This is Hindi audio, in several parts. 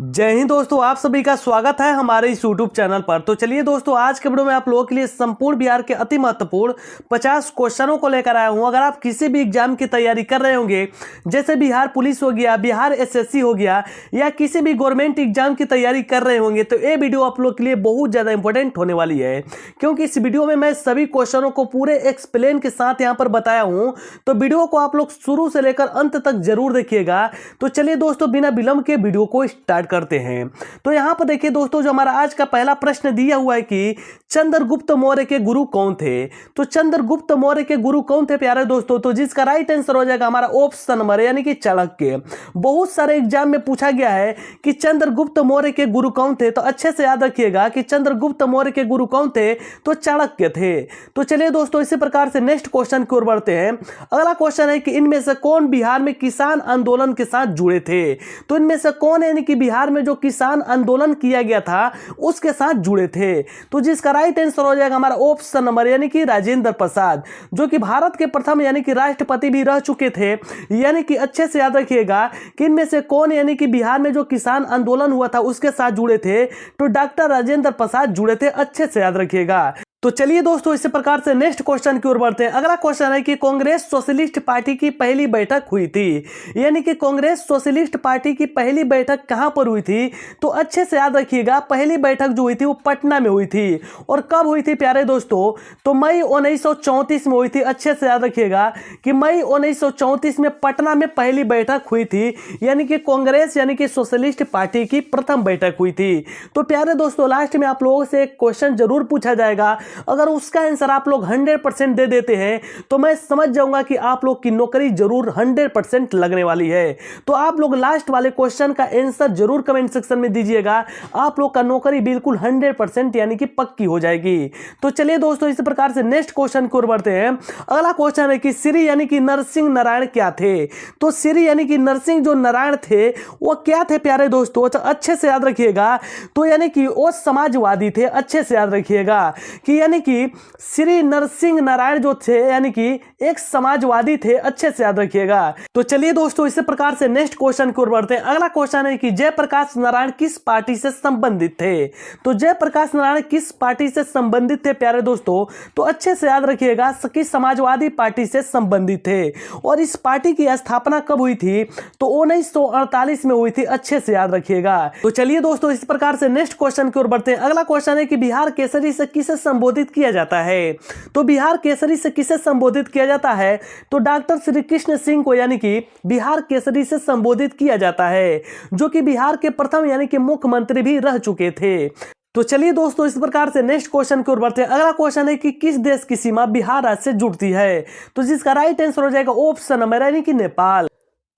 जय हिंद दोस्तों, आप सभी का स्वागत है हमारे इस यूट्यूब चैनल पर। तो चलिए दोस्तों, आज के वीडियो में आप लोगों के लिए संपूर्ण बिहार के अति महत्वपूर्ण 50 क्वेश्चनों को लेकर आया हूं। अगर आप किसी भी एग्जाम की तैयारी कर रहे होंगे, जैसे बिहार पुलिस हो गया, बिहार एसएससी हो गया, या किसी भी गवर्नमेंट एग्जाम की तैयारी कर रहे होंगे, तो ये वीडियो आप लोग के लिए बहुत ज़्यादा इंपॉर्टेंट होने वाली है, क्योंकि इस वीडियो में मैं सभी क्वेश्चनों को पूरे एक्सप्लेन के साथ यहाँ पर बताया हूँ। तो वीडियो को आप लोग शुरू से लेकर अंत तक जरूर देखिएगा। तो चलिए दोस्तों, बिना विलंब के वीडियो को स्टार्ट करते हैं। तो यहां पर देखिए दोस्तों, जो हमारा आज का पहला प्रश्न दिया हुआ है कि चंद्रगुप्त मौर्य के गुरु कौन थे। तो चंद्रगुप्त मौर्य के गुरु कौन थे प्यारे दोस्तों, तो जिसका राइट आंसर हो जाएगा हमारा ऑप्शन नंबर यानी कि चाणक्य। बहुत सारे एग्जाम में पूछा गया है कि चंद्रगुप्त मौर्य के गुरु कौन थे, तो अच्छे से याद रखिएगा कि चंद्रगुप्त मौर्य के गुरु कौन थे, तो चाणक्य थे। तो चलिए दोस्तों, इसी प्रकार से नेक्स्ट क्वेश्चन की ओर बढ़ते हैं। अगला क्वेश्चन है कि इनमें से कौन बिहार में किसान आंदोलन के साथ जुड़े थे। तो इनमें से कौन यानी कि बिहार में जो किसान आंदोलन किया गया था उसके साथ जुड़े थे, तो जिसका राइट आंसर हो जाएगा हमारा ऑप्शन नंबर यानी कि राजेंद्र प्रसाद, जो कि भारत के प्रथम यानी कि राष्ट्रपति भी रह चुके थे। यानी कि अच्छे से याद रखिएगा कि इनमें से कौन यानी कि बिहार में जो किसान आंदोलन हुआ था उसके साथ जुड़े थे, तो डॉक्टर राजेंद्र प्रसाद जुड़े थे। अच्छे से याद रखिएगा। तो चलिए दोस्तों, इसी प्रकार से नेक्स्ट क्वेश्चन की ओर बढ़ते हैं। अगला क्वेश्चन है कि कांग्रेस सोशलिस्ट पार्टी की पहली बैठक हुई थी, यानी कि कांग्रेस सोशलिस्ट पार्टी की पहली बैठक कहां पर हुई थी। तो अच्छे से याद रखिएगा, पहली बैठक जो हुई थी वो पटना में हुई थी। और कब हुई थी प्यारे दोस्तों, तो मई 1934 में हुई थी। अच्छे से याद रखिएगा कि मई 1934 में पटना में पहली बैठक हुई थी, यानी कि कांग्रेस यानी कि सोशलिस्ट पार्टी की प्रथम बैठक हुई थी। तो प्यारे दोस्तों, लास्ट में आप लोगों से एक क्वेश्चन जरूर पूछा जाएगा, अगर उसका आंसर आप लोग 100% दे देते हैं तो मैं समझ जाऊंगा कि आप लोग की नौकरी जरूर 100% लगने वाली है। तो आप लोग लास्ट वाले क्वेश्चन का आंसर जरूर कमेंट सेक्शन में दीजिएगा, आप लोग का नौकरी बिल्कुल 100% यानी कि पक्की हो जाएगी। तो चलिए दोस्तों, इस प्रकार से नेक्स्ट क्वेश्चन की ओर बढ़ते हैं। अगला क्वेश्चन है कि श्री यानी कि नरसिंह नारायण क्या थे। तो श्री यानी कि नरसिंह जो नारायण थे वो क्या थे प्यारे दोस्तों, तो अच्छे से याद रखिएगा। तो यानी कि वो समाजवादी थे। अच्छे से याद रखिएगा कि यानी कि श्री नरसिंह नारायण जो थे यानी कि एक समाजवादी थे। अच्छे से याद रखिएगा। तो चलिए दोस्तों, इसी प्रकार से नेक्स्ट क्वेश्चन की ओर बढ़ते हैं। अगला क्वेश्चन है कि जयप्रकाश नारायण किस पार्टी से संबंधित थे। तो जयप्रकाश नारायण किस पार्टी से संबंधित थे प्यारे दोस्तों, तो अच्छे से याद रखिएगा कि समाजवादी पार्टी से संबंधित थे। और इस पार्टी की स्थापना कब हुई थी, तो 1948 में हुई थी। अच्छे से याद रखिएगा। तो चलिए दोस्तों, इस प्रकार से नेक्स्ट क्वेश्चन की ओर बढ़ते हैं। अगला क्वेश्चन है कि बिहार केसरी से किसे संबोधित किया जाता है। तो बिहार केसरी से किसे संबोधित किया जाता है, तो डॉक्टर श्री कृष्ण सिंह को यानी कि बिहार केसरी से संबोधित किया जाता है, जो कि बिहार के प्रथम यानी कि मुख्यमंत्री भी रह चुके थे। तो चलिए दोस्तों, इस प्रकार से नेक्स्ट क्वेश्चन की ओर बढ़ते हैं। अगला क्वेश्चन है कि किस देश की सीमा बिहार राज्य से जुड़ती है। तो जिसका राइट आंसर हो जाएगा ऑप्शन नंबर यानी कि नेपाल।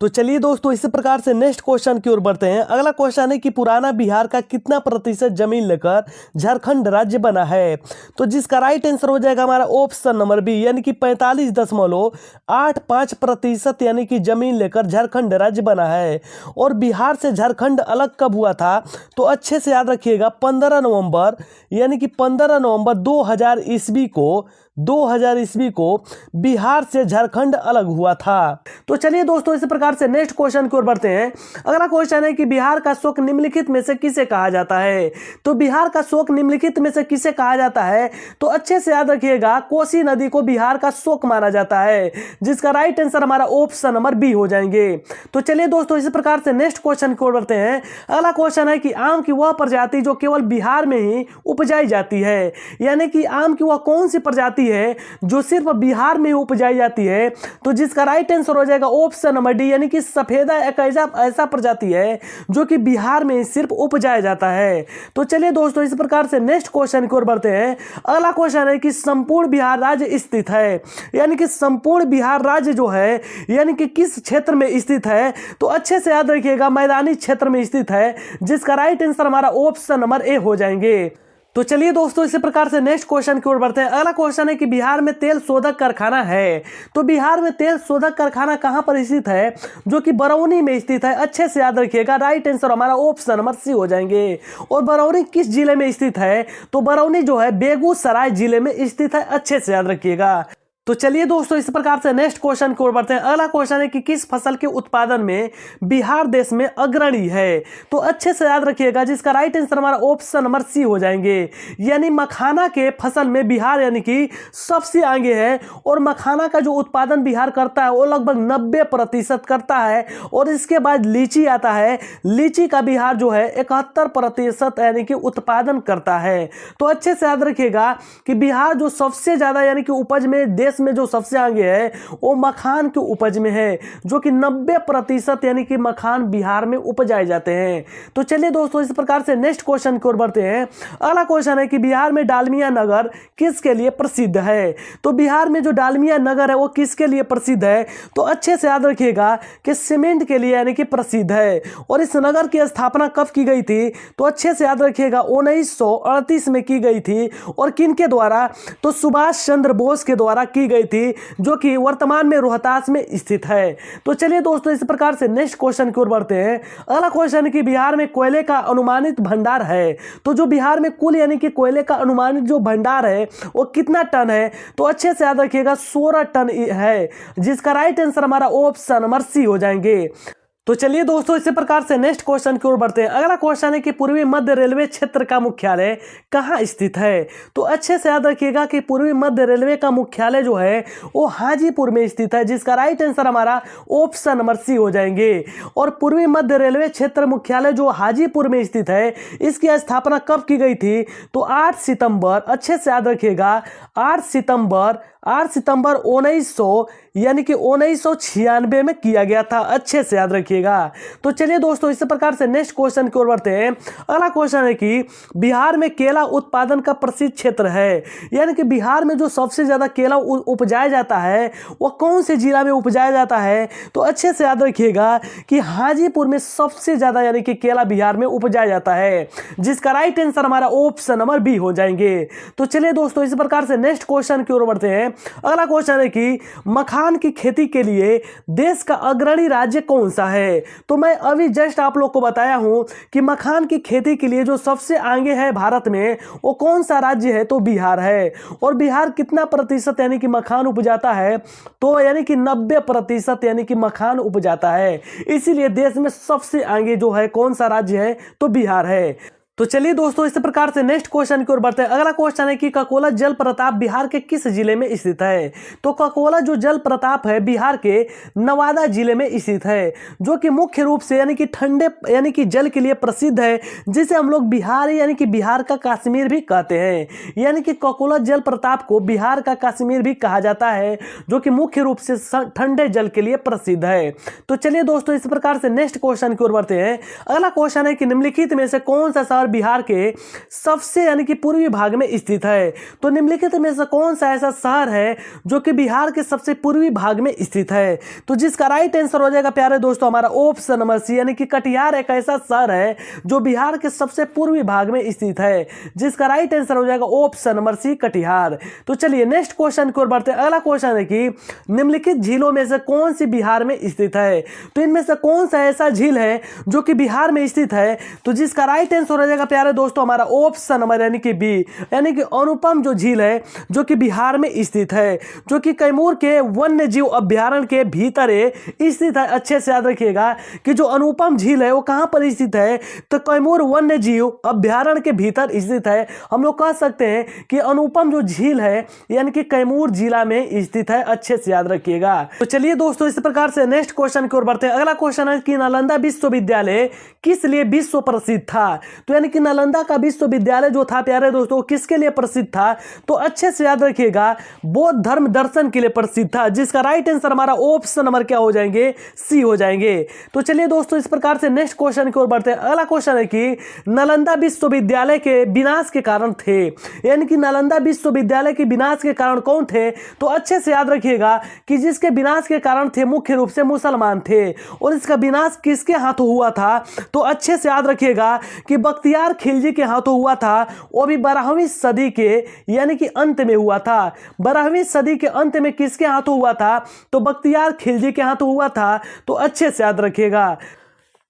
तो चलिए दोस्तों, इसी प्रकार से नेक्स्ट क्वेश्चन की ओर बढ़ते हैं। अगला क्वेश्चन है कि पुराना बिहार का कितना प्रतिशत जमीन लेकर झारखंड राज्य बना है। तो जिसका राइट आंसर हो जाएगा हमारा ऑप्शन नंबर बी यानी कि 45.85% यानी कि जमीन लेकर झारखंड राज्य बना है। और बिहार से झारखंड अलग कब हुआ था, तो अच्छे से याद रखिएगा 15 नवंबर यानी कि 15 नवंबर 2000 ईस्वी को बिहार से झारखंड अलग हुआ था। तो चलिए दोस्तों, इसी प्रकार से नेक्स्ट क्वेश्चन की ओर बढ़ते हैं। अगला क्वेश्चन है कि बिहार का शोक निम्नलिखित में से किसे कहा जाता है। तो बिहार का शोक निम्नलिखित में से किसे कहा जाता है, तो अच्छे से याद रखिएगा कोसी नदी को बिहार का शोक माना जाता है, जिसका राइट आंसर हमारा ऑप्शन नंबर बी हो जाएंगे। तो चलिए दोस्तों, इसी प्रकार से नेक्स्ट क्वेश्चन की ओर बढ़ते हैं। अगला क्वेश्चन है कि आम की वह प्रजाति जो केवल बिहार में ही उपजाई जाती है, यानी कि आम की वह कौन सी प्रजाति है जो सिर्फ बिहार में उपजाई जाती है, तो जिसका राइट आंसर हो जाएगा ऑप्शन नंबर डी यानी कि सफेदा एक ऐसा प्रजाति है जो कि बिहार में सिर्फ उपजाया जाता है। तो चलिए दोस्तों, इस प्रकार से नेक्स्ट क्वेश्चन की ओर बढ़ते हैं। अगला क्वेश्चन है कि संपूर्ण बिहार राज्य स्थित है, यानी कि संपूर्ण बिहार राज्य जो है यानी कि किस क्षेत्र में स्थित है, तो अच्छे से याद रखिएगा मैदानी क्षेत्र में स्थित है, जिसका राइट आंसर हमारा ऑप्शन नंबर ए हो जाएंगे। तो चलिए दोस्तों, इसी प्रकार से नेक्स्ट क्वेश्चन की ओर बढ़ते हैं। अगला क्वेश्चन है कि बिहार में तेल शोधक कारखाना है। तो बिहार में तेल शोधक कारखाना कहां पर स्थित है, जो कि बरौनी में स्थित है। अच्छे से याद रखिएगा, राइट आंसर हमारा ऑप्शन नंबर सी हो जाएंगे। और बरौनी किस जिले में स्थित है, तो बरौनी जो है बेगूसराय जिले में स्थित है। अच्छे से याद रखिएगा। तो चलिए दोस्तों, इस प्रकार से नेक्स्ट क्वेश्चन की ओर बढ़ते हैं। अगला क्वेश्चन है कि किस फसल के उत्पादन में बिहार देश में अग्रणी है। तो अच्छे से याद रखिएगा, जिसका राइट आंसर हमारा ऑप्शन नंबर सी हो जाएंगे। यानी मखाना के फसल में बिहार यानी कि सबसे आगे है, और मखाना का जो उत्पादन बिहार करता है वो लगभग 90% करता है। और इसके बाद लीची आता है, लीची का बिहार जो है 71% यानी कि उत्पादन करता है। तो अच्छे से याद रखिएगा कि बिहार जो सबसे ज्यादा यानी कि उपज में देश में जो सबसे आगे है वो मखान के उपज में है, जो कि 90% यानी कि मखान बिहार में उपजाए जाते हैं। तो चलिए दोस्तों, इस प्रकार से नेक्स्ट क्वेश्चन की ओर बढ़ते हैं। अगला क्वेश्चन है कि बिहार में डालमिया नगर किसके लिए प्रसिद्ध है। तो बिहार में जो डालमिया नगर है वो किसके लिए प्रसिद्ध है। तो अच्छे से याद रखिएगा कि सीमेंट के लिए यानी कि प्रसिद्ध है। और इस नगर की स्थापना कब की गई थी। तो अच्छे से याद रखिएगा 1938 में की गई थी। और किनके द्वारा। तो सुभाष चंद्र बोस के द्वारा की गई थी, जो कि वर्तमान में रोहतास में स्थित है। तो चलिए दोस्तों, इस प्रकार से नेक्स्ट क्वेश्चन की ओर बढ़ते हैं। अगला क्वेश्चन है कि बिहार में कोयले का अनुमानित भंडार है। तो जो बिहार में कुल यानी कि कोयले का अनुमानित जो भंडार है वो कितना टन है। तो अच्छे से याद रखिएगा 16 टन है, जिसका राइट आंसर हमारा ऑप्शन नंबर सी हो जाएंगे। तो चलिए दोस्तों, इसी प्रकार से नेक्स्ट क्वेश्चन की ओर बढ़ते हैं। अगला क्वेश्चन है कि पूर्वी मध्य रेलवे क्षेत्र का मुख्यालय कहाँ स्थित है। तो अच्छे से याद रखिएगा कि पूर्वी मध्य रेलवे का मुख्यालय जो है वो हाजीपुर में स्थित है, जिसका राइट आंसर हमारा ऑप्शन नंबर सी हो जाएंगे। और पूर्वी मध्य रेलवे क्षेत्र मुख्यालय जो हाजीपुर में स्थित है, इसकी स्थापना कब की गई थी। तो 8 सितंबर, अच्छे से याद रखिएगा 8 सितंबर 1900 यानी कि 1996 में किया गया था। अच्छे से याद रखिएगा। तो चलिए दोस्तों, इसी प्रकार से नेक्स्ट क्वेश्चन की ओर बढ़ते हैं। अगला क्वेश्चन है कि बिहार में केला उत्पादन का प्रसिद्ध क्षेत्र है। यानी कि बिहार में जो सबसे ज्यादा केला उपजाया जाता है वो कौन से जिला में उपजाया जाता है। तो अच्छे से याद रखिएगा कि हाजीपुर में सबसे ज्यादा यानी कि केला बिहार में उपजाया जाता है, जिसका राइट आंसर हमारा ऑप्शन नंबर बी हो जाएंगे। तो चलिए दोस्तों, इस प्रकार से नेक्स्ट क्वेश्चन की ओर बढ़ते हैं। अगला क्वेश्चन है कि मखान की खेती के लिए देश का अग्रणी राज्य कौन सा है। तो मैं अभी जस्ट आप लोग को बताया हूं कि मखान की खेती के लिए जो सबसे आगे है भारत में वो कौन सा राज्य है। तो बिहार है। और बिहार कितना प्रतिशत यानी कि मखान उपजाता है। तो यानी कि 90% यानी कि मखान उपजाता है। इसीलिए देश में सबसे आगे जो है कौन सा राज्य है। तो बिहार है। तो चलिए दोस्तों, इस प्रकार से नेक्स्ट क्वेश्चन की ओर बढ़ते हैं। अगला क्वेश्चन है कि ककोला जल प्रताप बिहार के किस जिले में स्थित है। तो ककोला जो जल प्रताप है बिहार के नवादा जिले में स्थित है, जो कि मुख्य रूप से यानी कि ठंडे यानी कि जल के लिए प्रसिद्ध है, जिसे हम लोग बिहार यानी कि बिहार का कश्मीर भी कहते हैं। यानी कि ककोला जल प्रताप को बिहार का कश्मीर भी कहा जाता है, जो कि मुख्य रूप से ठंडे जल के लिए प्रसिद्ध है। तो चलिए दोस्तों, इस प्रकार से नेक्स्ट क्वेश्चन की ओर बढ़ते हैं। अगला क्वेश्चन है कि निम्नलिखित में से कौन सा शहर बिहार के सबसे यानी कि पूर्वी भाग में स्थित है। तो निम्नलिखित में से कौन सा ऐसा शहर है जो कि बिहार के सबसे पूर्वी भाग में स्थित है। तो जिसका राइट आंसर हो जाएगा प्यारे दोस्तों हमारा ऑप्शन नंबर सी, यानी कि कटिहार एक ऐसा शहर है जो बिहार के सबसे पूर्वी भाग में स्थित है, जिसका राइट आंसर हो जाएगा ऑप्शन नंबर सी, कटिहार। तो चलिए नेक्स्ट क्वेश्चन की ओर बढ़ते हैं। अगला क्वेश्चन है कि निम्नलिखित झीलों में से कौन सी बिहार में स्थित है। तो इनमें से कौन सा ऐसा झील है जो कि बिहार में स्थित है। तो जिसका राइट आंसर हो जाएगा प्यारे दोस्तों हमारा ऑप्शन नंबर यानी कि बी, यानी कि अनुपम जो झील है जो कि बिहार में स्थित है, जो कि कैमूर के वन्य जीव अभ्यारण्य के भीतर स्थित है। अच्छे से याद रखिएगा कि जो अनुपम झील है वो कहां पर स्थित है। तो कैमूर वन्य जीव अभ्यारण्य के भीतर स्थित है। हम लोग कह सकते हैं कि अनुपम जो झील है यानी कि कैमूर जिला में स्थित है। अच्छे से याद रखिएगा। तो चलिए दोस्तों, इस प्रकार से नेक्स्ट क्वेश्चन की ओर बढ़ते हैं। अगला क्वेश्चन है कि नालंदा विश्वविद्यालय किस लिए विश्व प्रसिद्ध था। तो यानी कि नालंदा का विश्वविद्यालय जो था प्यारे दोस्तों किसके लिए प्रसिद्ध था। तो अच्छे से याद रखिएगा बौद्ध धर्म दर्शन के लिए प्रसिद्ध था, जिसका राइट आंसर हमारा ऑप्शन नंबर क्या हो जाएंगे, सी हो जाएंगे। तो चलिए दोस्तों, इस प्रकार से नेक्स्ट क्वेश्चन की ओर बढ़ते हैं। अगला क्वेश्चन है कि नालंदा विश्वविद्यालय के विनाश के कारण थे, यानी कि नालंदा विश्वविद्यालय के विनाश के कारण कौन थे। तो अच्छे से याद रखिएगा कि जिसके विनाश के कारण थे मुख्य रूप से मुसलमान थे। और इसका विनाश किसके हाथों हुआ था। तो अच्छे से याद रखिएगा कि बख्तियार खिलजी के हाथों हुआ था। वो भी 12वीं सदी के यानी कि अंत में हुआ था। 12वीं सदी के अंत में किसके हाथों हुआ था। तो बख्तियार खिलजी के हाथों हुआ था। तो अच्छे से याद रखिएगा।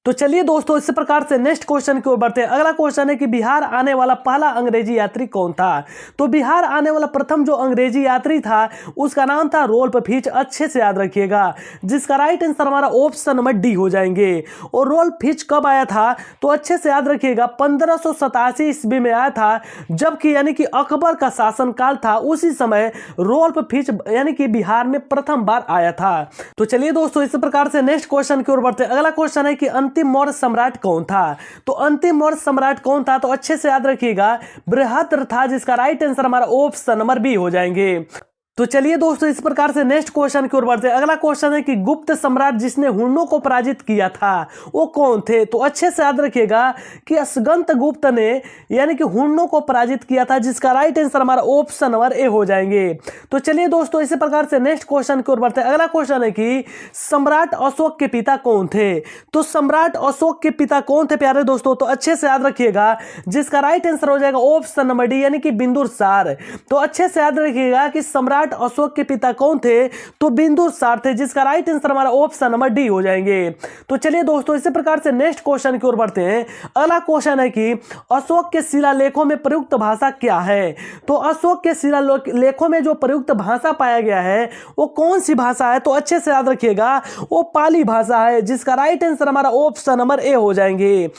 तो चलिए दोस्तों इस प्रकार से नेक्स्ट क्वेश्चन की ओर बढ़ते हैं। अगला क्वेश्चन है कि बिहार आने वाला पहला अंग्रेजी यात्री कौन था। तो बिहार आने वाला प्रथम जो अंग्रेजी यात्री था उसका नाम था रोल्फ फिच। अच्छे से याद रखिएगा, जिसका राइट आंसर हमारा ऑप्शन नंबर डी हो जाएंगे। और रोल्फ फिच कब आया था तो अच्छे से याद रखिएगा 1587 ईस्वी में आया था, जबकि यानी कि अकबर का शासनकाल था उसी समय रोल्फ फिच यानी कि बिहार में प्रथम बार आया था। तो चलिए दोस्तों इस प्रकार से नेक्स्ट क्वेश्चन की ओर बढ़ते हैं। अगला क्वेश्चन है कि अंतिम मौर्य सम्राट कौन था। तो अंतिम मौर्य सम्राट कौन था तो अच्छे से याद रखिएगा बृहद्रथ था, जिसका राइट आंसर हमारा ऑप्शन नंबर बी हो जाएंगे। तो चलिए दोस्तों इस प्रकार से नेक्स्ट क्वेश्चन की ओर बढ़ते हैं। अगला क्वेश्चन है कि गुप्त सम्राट जिसने हुन्नों को पराजित किया था वो कौन थे। तो अच्छे से याद रखिएगा कि अस्गंत गुप्त ने यानी कि हुन्नों को पराजित किया था, जिसका राइट आंसर हमारा ऑप्शन नंबर ए हो जाएंगे। तो चलिए दोस्तों इसी प्रकार से नेक्स्ट क्वेश्चन की ओर बढ़ते हैं। अगला क्वेश्चन है कि सम्राट अशोक के पिता कौन थे। तो सम्राट अशोक के पिता कौन थे प्यारे दोस्तों, तो अच्छे से याद रखिएगा, जिसका राइट आंसर हो जाएगा ऑप्शन नंबर डी यानी कि बिंदुसार। तो अच्छे से याद रखिएगा कि सम्राट अशोक के पिता कौन थे तो बिंदुसार थे, जिसका राइट आंसर हमारा ऑप्शन नंबर डी हो जाएंगे। तो चलिए दोस्तों इसी प्रकार से नेक्स्ट क्वेश्चन की ओर बढ़ते हैं। अगला क्वेश्चन है कि अशोक के शिलालेखों में प्रयुक्त भाषा क्या है। तो अशोक के शिलालेखों में जो प्रयुक्त भाषा पाया गया है वो कौन सी भाषा है तो अच्छे से याद रखिएगा वो पाली भाषा है, जिसका राइट आंसर हमारा ऑप्शन नंबर ए हो जाएंगे।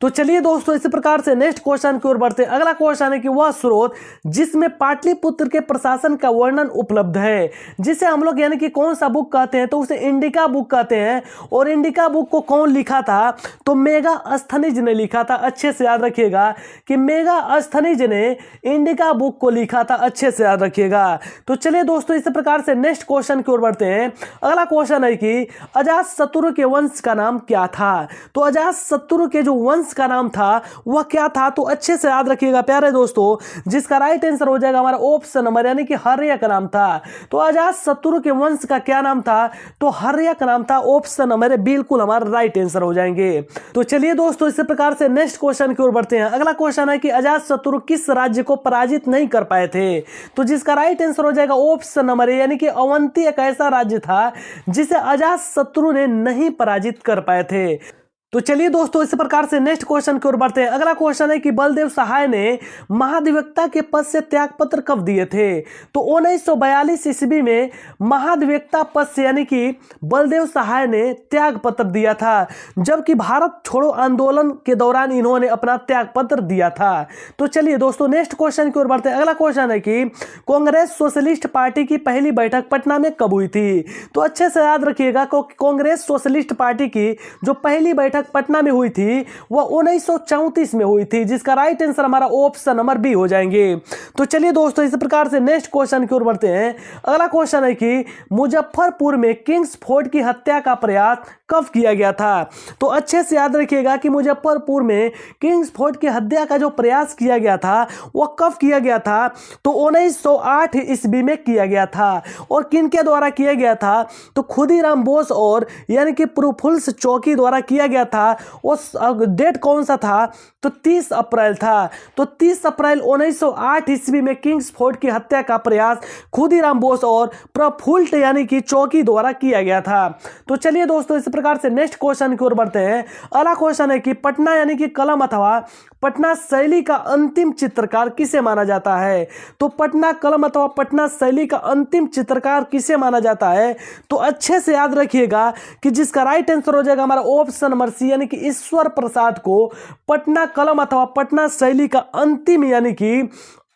तो चलिए दोस्तों इसी प्रकार से नेक्स्ट क्वेश्चन की ओर बढ़ते हैं। अगला क्वेश्चन है कि वह स्रोत जिसमें पाटलिपुत्र के प्रशासन का वर्णन उपलब्ध है, जिसे हम लोग यानी कि कौन सा बुक कहते हैं तो उसे इंडिका बुक कहते हैं। और इंडिका बुक को कौन लिखा था तो मेगास्थनीज ने लिखा था। अच्छे से याद रखिएगा कि मेगास्थनीज ने इंडिका बुक को लिखा था, अच्छे से याद रखिएगा। तो चलिए दोस्तों इसी प्रकार से नेक्स्ट क्वेश्चन की ओर बढ़ते हैं। अगला क्वेश्चन है कि अजातशत्रु के वंश का नाम क्या था। तो अजातशत्रु के जो वंश का नाम था वह क्या था तो अच्छे से याद रखिएगा प्यारे दोस्तों, जिसका राइट आंसर हो जाएगा हमारा ऑप्शन नंबर यानी कि हर्य का नाम था। तो अजातशत्रु के वंश का क्या नाम था तो हर्य का नाम था। ऑप्शन नंबर बिल्कुल हमारा राइट आंसर हो जाएंगे। तो चलिए दोस्तों इसी प्रकार से नेक्स्ट क्वेश्चन की ओर बढ़ते हैं। अगला क्वेश्चन है कि अजातशत्रु किस राज्य को पराजित नहीं कर पाए थे। तो जिसका राइट आंसर हो जाएगा ऑप्शन नंबर यानी कि अवंती एक ऐसा राज्य था जिसे अजातशत्रु ने नहीं पराजित कर पाए थे। तो चलिए दोस्तों इस प्रकार से नेक्स्ट क्वेश्चन की ओर बढ़ते हैं। अगला क्वेश्चन है कि बलदेव सहाय ने महाधिवक्ता के पद से त्यागपत्र कब दिए थे। तो 1942 ईस्वी में महाधिवक्ता पद से यानी कि बलदेव सहाय ने त्यागपत्र दिया था, जबकि भारत छोड़ो आंदोलन के दौरान इन्होंने अपना त्यागपत्र दिया था। तो चलिए दोस्तों नेक्स्ट क्वेश्चन की ओर बढ़ते हैं। अगला क्वेश्चन है कि कांग्रेस सोशलिस्ट पार्टी की पहली बैठक पटना में कब हुई थी। तो अच्छे से याद रखिएगा कांग्रेस सोशलिस्ट पार्टी की जो पहली बैठक पटना में हुई थी वह 1934 में हुई थी, जिसका राइट आंसर हमारा ऑप्शन नंबर बी हो जाएंगे। तो चलिए दोस्तों इस प्रकार से नेक्स्ट क्वेश्चन की ओर बढ़ते हैं। अगला क्वेश्चन है कि मुजफ्फरपुर में किंग्स फोर्ट की हत्या का प्रयास कब किया गया था। तो अच्छे से याद रखिएगा कि मुजफ्फरपुर में किंग्स फोर्ट की हत्या का जो प्रयास किया गया था वह कब किया गया था तो 1908 ईस्वी में किया गया था। और किनके द्वारा किया गया था तो खुदीराम बोस और यानी कि प्रूफुल्स चौकी द्वारा किया गया था। उस डेट कौन सा था तो 30 अप्रैल था। तो 30 अप्रैल 1908 ईस्वी में किंग्स फोर्ट की हत्या का प्रयास खुदीराम बोस और प्रफुल्ल यानी कि चौकी द्वारा किया गया था। तो चलिए दोस्तों इस प्रकार से नेक्स्ट क्वेश्चन की ओर बढ़ते हैं। अगला क्वेश्चन है कि पटना यानी कि कलम अथवा पटना शैली का अंतिम चित्रकार किसे माना जाता है। तो पटना कलम अथवा पटना शैली का अंतिम चित्रकार किसे माना जाता है तो अच्छे से याद रखिएगा कि जिसका राइट आंसर हो जाएगा हमारा ऑप्शन नंबर सी यानी कि ईश्वर प्रसाद को पटना कलम अथवा पटना शैली का अंतिम यानी कि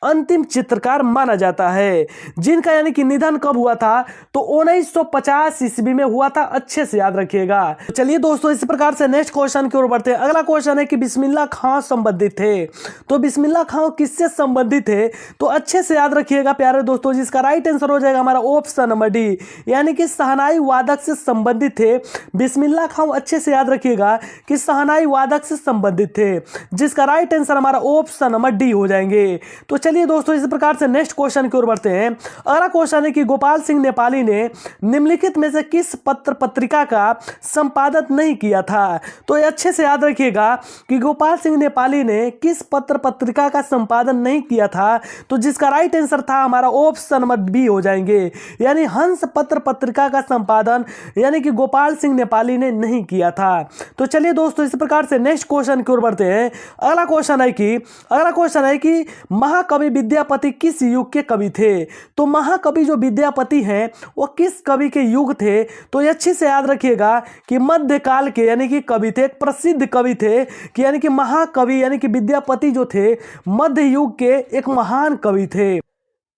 अंतिम चित्रकार माना जाता है, जिनका यानी कि निधन कब हुआ था तो 1950 ईस्वी में हुआ था। अच्छे से याद रखिएगा। चलिए दोस्तों इस प्रकार से नेक्स्ट क्वेश्चन की ओर बढ़ते हैं। अगला क्वेश्चन है कि बिस्मिल्लाह खां संबंधित थे। तो बिस्मिल्लाह खां किससे संबंधित थे तो अच्छे से याद रखिएगा प्यारे दोस्तों, जिसका राइट आंसर हो जाएगा हमारा ऑप्शन नंबर डी यानी कि शहनाई वादक से संबंधित थे। बिस्मिल्लाह खां अच्छे से याद रखिएगा कि शहनाई वादक से संबंधित थे, जिसका राइट आंसर हमारा ऑप्शन नंबर डी हो जाएंगे। तो चलिए दोस्तों इस प्रकार से नेक्स्ट क्वेश्चन की ओर बढ़ते हैं। अगला क्वेश्चन है कि गोपाल सिंह नेपाली ने निम्नलिखित में से किस पत्र पत्रिका का संपादन नहीं किया था। तो ये अच्छे से याद रखिएगा कि गोपाल सिंह नेपाली ने किस पत्र पत्रिका का संपादन नहीं किया था। तो जिसका राइट आंसर था हमारा ऑप्शन नंबर बी हो जाएंगे, यानी हंस पत्र पत्रिका का संपादन यानी कि गोपाल सिंह नेपाली ने नहीं किया था। तो चलिए दोस्तों इस प्रकार से नेक्स्ट क्वेश्चन की ओर बढ़ते हैं। अगला क्वेश्चन है कि महाकवि विद्यापति किस युग के कवि थे। तो महाकवि जो विद्यापति हैं वो किस कवि के युग थे। तो ये अच्छे से याद रखिएगा कि मध्यकाल के यानी कि कवि थे, एक प्रसिद्ध कवि थे कि यानी कि महाकवि यानी कि विद्यापति जो थे मध्य युग के एक महान कवि थे।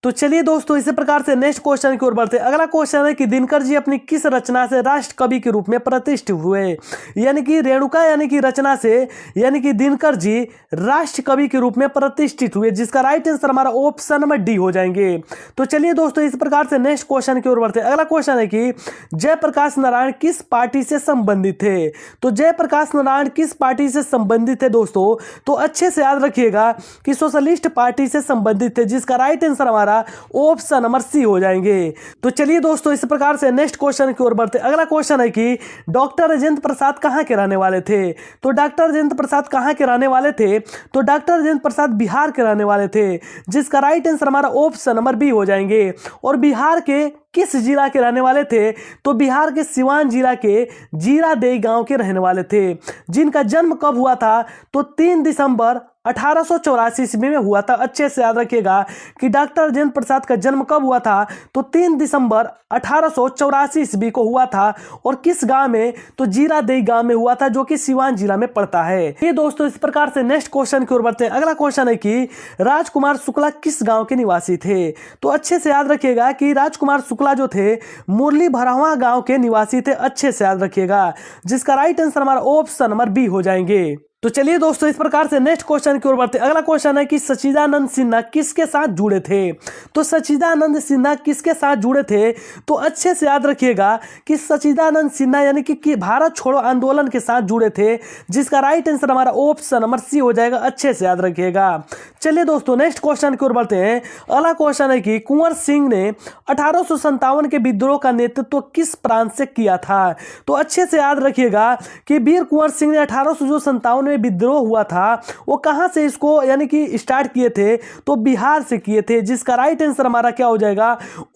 तो चलिए दोस्तों इसी प्रकार से नेक्स्ट क्वेश्चन की ओर बढ़ते हैं। अगला क्वेश्चन है कि दिनकर जी अपनी किस रचना से राष्ट्र कवि के रूप में प्रतिष्ठित हुए। यानी कि रेणुका यानी कि रचना से यानी कि दिनकर जी राष्ट्र कवि के रूप में प्रतिष्ठित हुए, जिसका राइट आंसर हमारा ऑप्शन नंबर डी हो जाएंगे। तो चलिए दोस्तों इस प्रकार से नेक्स्ट क्वेश्चन की ओर बढ़ते हैं। अगला क्वेश्चन है कि जयप्रकाश नारायण किस पार्टी से संबंधित थे। तो जयप्रकाश नारायण किस पार्टी से संबंधित थे दोस्तों। तो अच्छे से याद रखिएगा कि सोशलिस्ट पार्टी से संबंधित थे, जिसका राइट आंसर हमारा ऑप्शन नंबर सी हो जाएंगे। तो चलिए दोस्तों इस प्रकार से नेक्स्ट क्वेश्चन की ओर बढ़ते हैं। अगला क्वेश्चन है कि डॉक्टर राजेंद्र प्रसाद कहां के रहने वाले थे। तो डॉक्टर राजेंद्र प्रसाद कहां के रहने वाले थे। तो डॉक्टर राजेंद्र प्रसाद बिहार के रहने वाले थे, जिसका राइट आंसर हमारा ऑप्शन नंबर बी हो जाएंगे। और बिहार के किस जिला के रहने वाले थे। तो बिहार के सिवान जिला के जीरादेई गांव के रहने वाले थे, जिनका जन्म कब हुआ था। तो 3 दिसंबर 1884 ईस्वी में हुआ था। अच्छे से याद रखिएगा कि डॉक्टर राजेंद्र प्रसाद का जन्म कब हुआ था। तो 3 दिसंबर 1884 ईस्वी को हुआ था। और किस गांव में। तो जीरादेई गांव में हुआ था, जो कि सिवान जिला में पड़ता है। ये दोस्तों इस प्रकार से नेक्स्ट क्वेश्चन की ओर बढ़ते हैं। अगला क्वेश्चन है कि राजकुमार शुक्ला किस गांव के निवासी थे। तो अच्छे से याद रखिएगा कि राजकुमार शुक्ला जो थे मुरली भरवा गांव के निवासी थे। अच्छे से याद रखिएगा, जिसका राइट आंसर हमारा ऑप्शन नंबर बी हो जाएंगे। तो चलिए दोस्तों इस प्रकार से नेक्स्ट क्वेश्चन की ओर बढ़ते हैं। अगला क्वेश्चन है कि सच्चिदानंद सिन्हा किसके साथ जुड़े थे। तो सच्चिदानंद सिन्हा किसके साथ जुड़े थे। तो अच्छे से याद रखिएगा कि सच्चिदानंद सिन्हा यानी कि भारत छोड़ो आंदोलन के साथ जुड़े थे, जिसका राइट आंसर हमारा ऑप्शन नंबर सी हो जाएगा। अच्छे से याद रखिएगा। चलिए दोस्तों नेक्स्ट क्वेश्चन की ओर बढ़ते हैं। अगला क्वेश्चन है कि कुंवर सिंह ने 1857 के विद्रोह का नेतृत्व किस प्रांत से किया था। तो अच्छे से याद रखिएगा कि वीर कुंवर सिंह ने 1857 में विद्रोह हुआ था वो कहां से इसको यानी कि स्टार्ट किए थे। तो बिहार से किए थे, जिसका राइट आंसर हमारा क्या हो जाएगा।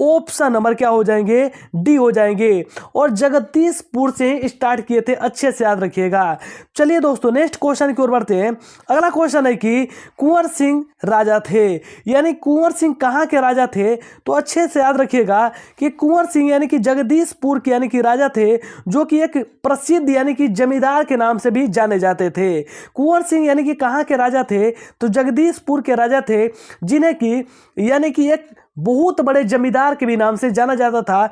ऑप्शन नंबर क्या हो जाएंगे, डी हो जाएंगे। और जगदीशपुर से ही स्टार्ट किए थे। अच्छे से याद रखिएगा। चलिए दोस्तों नेक्स्ट क्वेश्चन की ओर बढ़ते हैं। अगला क्वेश्चन है कि कुंवर सिंह राजा थे, यानी कुंवर सिंह कहां के राजा थे। तो अच्छे से याद रखिएगा कि कुंवर सिंह यानी कि जगदीशपुर के यानी कि राजा थे, जो कि एक प्रसिद्ध यानी कि जमींदार के नाम से भी जाने जाते थे। कुंवर सिंह यानी कि कहां के राजा थे। तो जगदीशपुर के राजा थे, जिन्हें कि यानी कि एक बहुत बड़े जमींदार के भी नाम से जाना जाता था।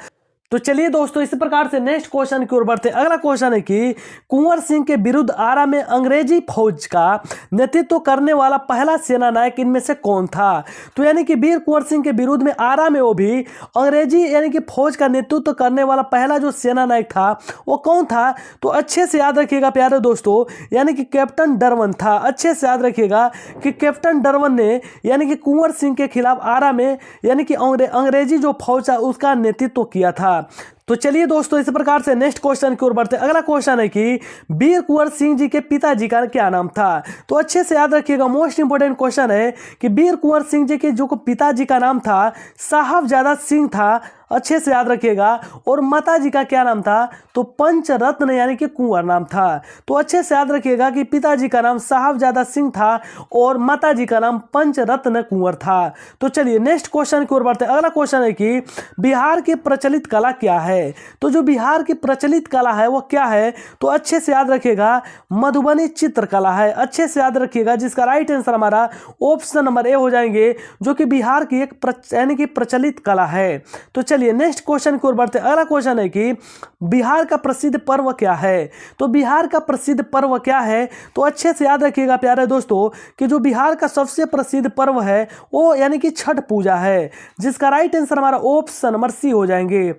तो चलिए दोस्तों इस प्रकार से नेक्स्ट क्वेश्चन की ओर बढ़ते हैं। अगला क्वेश्चन है कि कुंवर सिंह के विरुद्ध आरा में अंग्रेजी फौज का नेतृत्व करने वाला पहला सेना नायक इनमें से कौन था। तो यानी कि वीर कुंवर सिंह के विरुद्ध में आरा में वो भी अंग्रेजी यानी कि फौज का नेतृत्व करने वाला पहला जो सेना नायक था वो कौन था। तो अच्छे से याद रखिएगा प्यारे दोस्तों, यानी कि कैप्टन डरवन था। अच्छे से याद रखिएगा कि कैप्टन डरवन ने यानी कि कुंवर सिंह के खिलाफ आरा में यानी कि अंग्रेजी जो फौज था उसका नेतृत्व किया था। तो चलिए दोस्तों इस प्रकार से नेक्स्ट क्वेश्चन की ओर बढ़ते हैं। अगला क्वेश्चन है कि वीर कुंवर सिंह जी के पिताजी का क्या नाम था। तो अच्छे से याद रखिएगा, मोस्ट इंपोर्टेंट क्वेश्चन है कि वीर कुंवर सिंह जी के जो पिताजी का नाम था साहबजादा सिंह था। अच्छे से याद रखिएगा। और माता जी का क्या नाम था। तो पंचरत्न यानी कि कुंवर नाम था। तो अच्छे से याद रखिएगा कि पिताजी का नाम साहबजादा सिंह था और माता जी का नाम पंचरत्न कुंवर था। तो चलिए नेक्स्ट क्वेश्चन की ओर बढ़ते हैं। अगला क्वेश्चन है कि बिहार की प्रचलित कला क्या है। तो जो बिहार की प्रचलित कला है वो क्या है। तो अच्छे से याद रखिएगा, मधुबनी चित्रकला है। अच्छे से याद रखिएगा, जिसका राइट आंसर हमारा ऑप्शन नंबर ए हो जाएंगे, जो कि बिहार की एक यानी कि प्रचलित कला है। तो चलिए नेक्स्ट क्वेश्चन की ओर बढ़ते हैं। अगला क्वेश्चन है कि बिहार का प्रसिद्ध पर्व क्या है। तो बिहार का प्रसिद्ध पर्व क्या है। तो अच्छे से याद रखिएगा प्यारे दोस्तों कि जो बिहार का सबसे प्रसिद्ध पर्व है वो यानी कि छठ पूजा है, जिसका राइट आंसर हमारा ऑप्शन नंबर सी हो जाएंगे।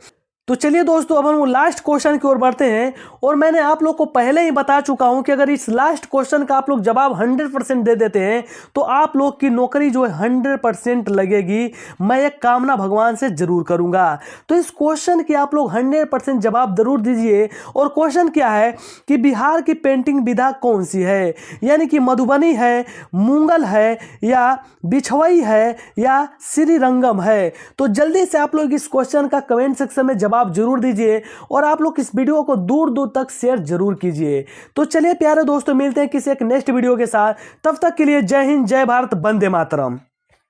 तो चलिए दोस्तों, अब हम लास्ट क्वेश्चन की ओर बढ़ते हैं। और मैंने आप लोग को पहले ही बता चुका हूं कि अगर इस लास्ट क्वेश्चन का आप लोग जवाब 100% दे देते हैं तो आप लोग की नौकरी जो है 100% लगेगी। मैं एक कामना भगवान से जरूर करूंगा। तो इस क्वेश्चन की आप लोग 100% जवाब जरूर दीजिए। और क्वेश्चन क्या है कि बिहार की पेंटिंग विधा कौन सी है, यानी कि मधुबनी है, मुंगल है, या बिछवई है, या श्रीरंगम है। तो जल्दी से आप लोग इस क्वेश्चन का कमेंट सेक्शन में जवाब जरूर दीजिए और आप लोग इस वीडियो को दूर दूर तक शेयर जरूर कीजिए। तो चलिए प्यारे दोस्तों, मिलते हैं किसी एक नेक्स्ट वीडियो के साथ। तब तक के लिए जय हिंद, जय भारत, वंदे मातरम।